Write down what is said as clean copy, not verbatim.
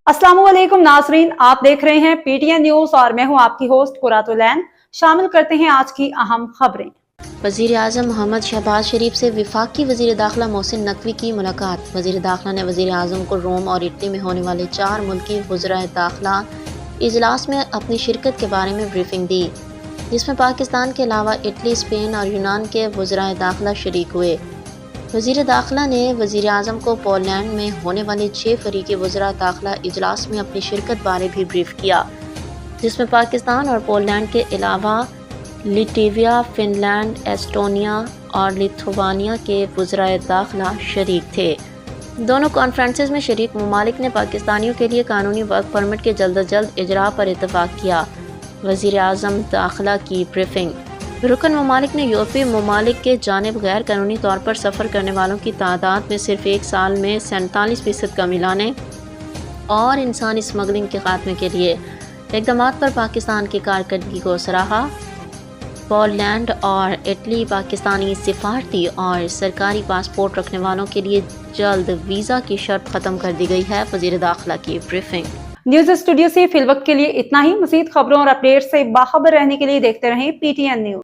अस्सलाम वालेकुम नाजरीन, आप देख रहे हैं पीटीएन न्यूज और मैं हूं आपकी होस्ट कुरातुलैन। शामिल करते हैं आज की अहम खबरें। वज़ीर आज़म मोहम्मद शहबाज शरीफ से वफाकी वज़ीर दाखिला मोहसिन नकवी की मुलाकात। वज़ीर दाखिला ने वज़ीर आज़म को रोम और इटली में होने वाले 4 मुल्की वज़राए दाखिला इजलास में अपनी शिरकत के बारे में ब्रीफिंग दी, जिसमें पाकिस्तान के अलावा इटली, स्पेन और यूनान के वज़राए दाखिला शरीक हुए। वज़ीर दाखिला ने वज़ीर आज़म को पोलैंड में होने वाले 6 फरीकी वज़राए दाखिला इजलास में अपनी शिरकत बारे भी ब्रीफ किया, जिसमें पाकिस्तान और पोलैंड के अलावा लिटविया, फिनलैंड, एस्टोनिया और लिथुआनिया के वज़राए दाखिला शरीक थे। दोनों कॉन्फ्रेंसेस में शरीक ममालिक ने पाकिस्तानियों के लिए कानूनी वर्क परमिट के जल्द अज जल्द इजरा पर इत्तफाक किया। वज़ीर आज़म दाखिला की ब्रीफिंग। रुकन ममालिक ने यूरोपीय ममालिक के जानिब गैर कानूनी तौर पर सफ़र करने वालों की तादाद में सिर्फ एक साल में 47% कमी लाने और इंसानी स्मगलिंग के खात्मे के लिए इक़दामात पर पाकिस्तान की कारकर्दगी को सराहा। पोलैंड और इटली पाकिस्तानी सिफारती और सरकारी पासपोर्ट रखने वालों के लिए जल्द वीज़ा की शर्त ख़त्म कर दी गई है। वज़ीर दाखिला की ब्रीफिंग। न्यूज स्टूडियो से फिलवक्त के लिए इतना ही। मज़ीद खबरों और अपडेट से बाखबर रहने के लिए देखते रहें पीटीएन न्यूज।